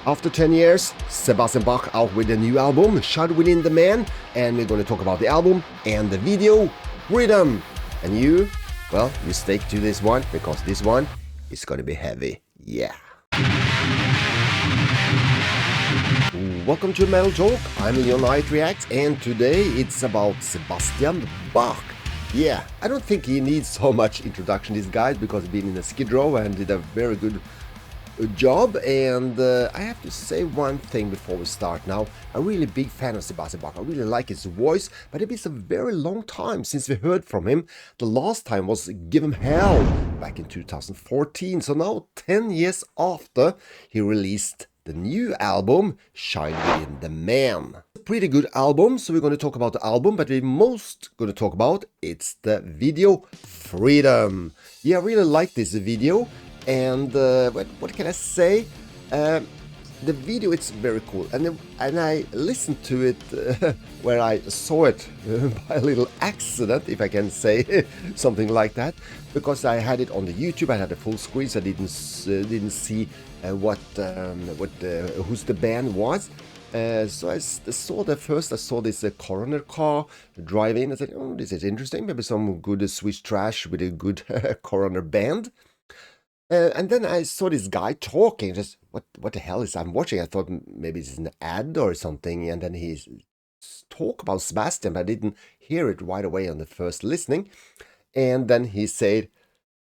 After 10 years, Sebastian Bach out with a new album, Shut Within the Man, and we're going to talk about the album and the video, Rhythm. And you stick to this one, because this one is going to be heavy, yeah. Welcome to Metal Talk, I'm LEONITE-Reacts, and today it's about Sebastian Bach. Yeah, I don't think he needs so much introduction, this guy, because he's been in a skidrow and did a very good job. And I have to say one thing before we start now. I'm really big fan of Sebastian Bach. I really like his voice, but it's a very long time since we heard from him. The last time was Give Him Hell back in 2014. So now 10 years after, he released the new album, Shine Within the Man. Pretty good album, so we're going to talk about the album, but we're most going to talk about it's the video, Freedom. Yeah, I really like this video. And what can I say? The video, it's very cool, and I listened to it where I saw it by a little accident, if I can say something like that, because I had it on the YouTube. I had a full screen, so I didn't see who's the band was. So I saw this coroner car drive in. I said, oh, this is interesting. Maybe some good Swiss trash with a good coroner band. And then I saw this guy talking, just what the hell is I'm watching? I thought maybe it's an ad or something, and then he talked about Sebastian, but I didn't hear it right away on the first listening. And then he said,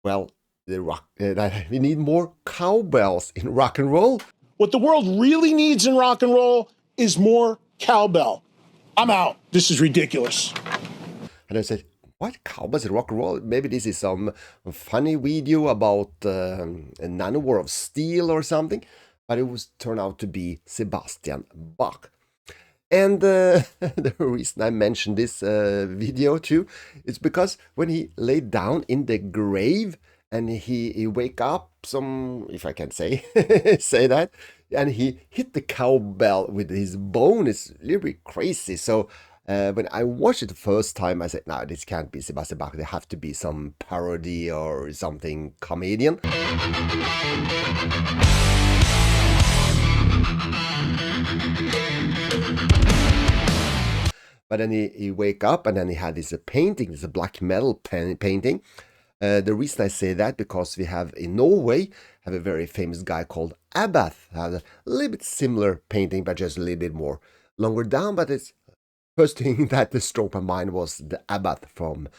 well, we need more cowbells in rock and roll. What the world really needs in rock and roll is more cowbell. I'm out. This is ridiculous. And I said, what, cowbells in rock and roll? Maybe this is some funny video about a nanowar of steel or something, but it turned out to be Sebastian Bach. And the reason I mentioned this video too is because when he laid down in the grave and he wake up, if I can say say that, and he hit the cowbell with his bone, it's a little bit crazy. So when I watched it the first time, I said, no, this can't be Sebastian Bach. There have to be some parody or something comedian. But then he wake up, and then he had this painting, this black metal painting. The reason I say that, because we have in Norway, have a very famous guy called Abbath. Had a little bit similar painting, but just a little bit more longer down. But it's first thing that struck my mind was the Abbath from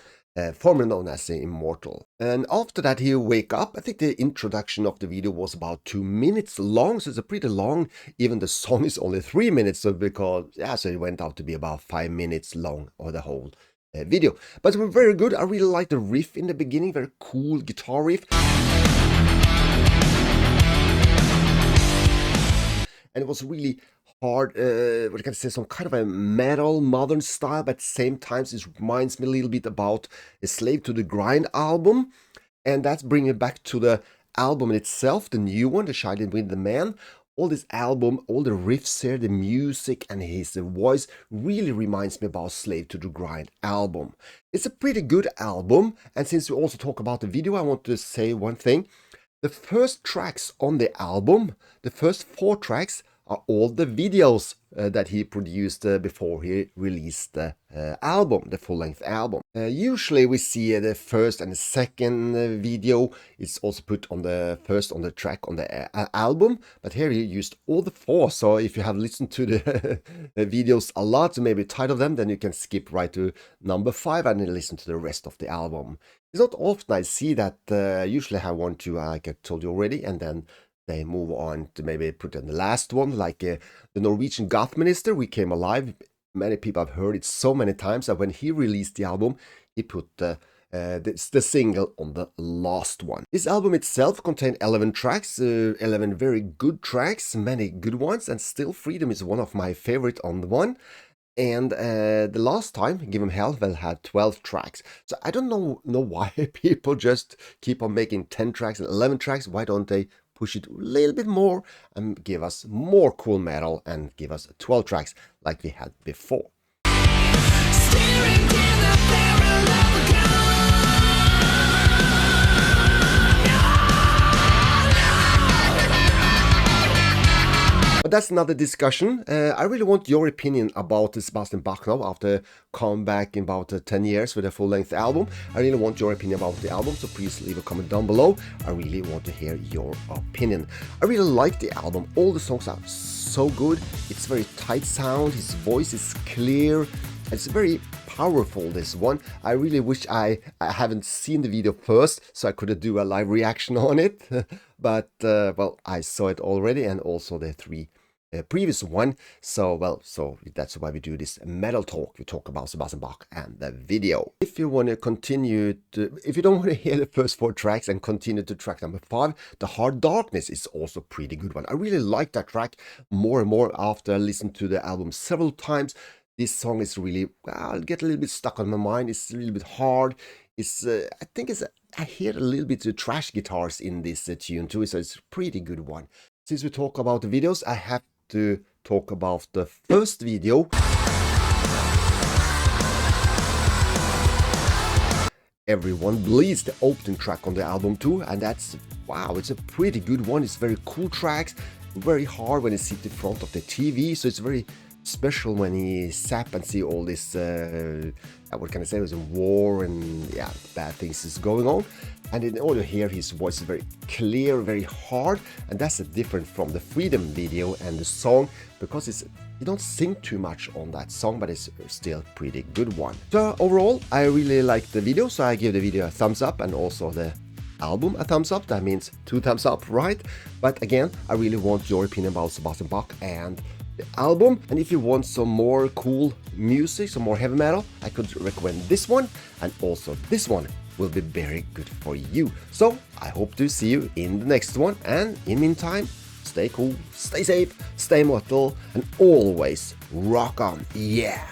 formerly known as the Immortal. And after that he wake up. I think the introduction of the video was about 2 minutes long, so it's a pretty long. Even the song is only 3 minutes, so so it went out to be about 5 minutes long, or the whole video. But it was very good. I really liked the riff in the beginning, very cool guitar riff. And it was really hard, what can I say, some kind of a metal modern style, but at the same time it reminds me a little bit about a Slave to the Grind album. And that's bringing me back to the album itself, the new one, the Shine Within the Man. All this album, all the riffs here, the music and his voice really reminds me about Slave to the Grind album. It's a pretty good album, and since we also talk about the video, I want to say one thing. The first tracks on the album, the first 4 tracks, are all the videos that he produced before he released the album, the full-length album. Usually we see the first and the second video is also put on the track on the album, but here he used all the 4. So if you have listened to the videos a lot, so maybe tired of them, then you can skip right to number 5 and then listen to the rest of the album. It's not often I see that. Usually I want to, like I told you already, and then they move on to maybe put in the last one, like the Norwegian goth minister, We Came Alive. Many people have heard it so many times that when he released the album, he put the single on the last one. This album itself contained 11 tracks, 11 very good tracks, many good ones, and still Freedom is one of my favorite on the one. And the last time, Give 'Em Hell, had 12 tracks. So I don't know why people just keep on making 10 tracks and 11 tracks. Why don't they push it a little bit more and give us more cool metal and give us 12 tracks like we had before? But that's another discussion. I really want your opinion about Sebastian Bach now, after coming back in about 10 years with a full-length album. I really want your opinion about the album, so please leave a comment down below. I really want to hear your opinion. I really like the album. All the songs are so good. It's very tight sound, his voice is clear. It's very powerful, this one. I really wish I haven't seen the video first, so I could do a live reaction on it. But, well, I saw it already, and also the three previous one. So that's why we do this metal talk. We talk about Sebastian Bach and the video. If you want to continue to, if you don't want to hear the first 4 tracks and continue to track number 5, The Hard Darkness is also a pretty good one. I really like that track more and more after I listened to the album several times. This song is really, I'll get a little bit stuck on my mind. It's a little bit hard. It's, I think it's, I hear a little bit of trash guitars in this tune too, so it's a pretty good one. Since we talk about the videos, I have to talk about the first video. Everyone Bleeds, the opening track on the album too, and that's, wow, it's a pretty good one. It's very cool tracks, very hard when you sit in front of the TV, so it's very special when he sap and see all this, what can I say, it was a war and yeah, bad things is going on. And in order to hear his voice is very clear, very hard, and that's different from the Freedom video and the song, because it's, you don't sing too much on that song, but it's still a pretty good one. So overall, I really like the video, so I give the video a thumbs up, and also the album a thumbs up. That means 2 thumbs up, right? But again, I really want your opinion about Sebastian Bach and the album. And if you want some more cool music, some more heavy metal, I could recommend this one, and also this one will be very good for you. So I hope to see you in the next one, and in the meantime, stay cool, stay safe, stay metal, and always rock on, yeah!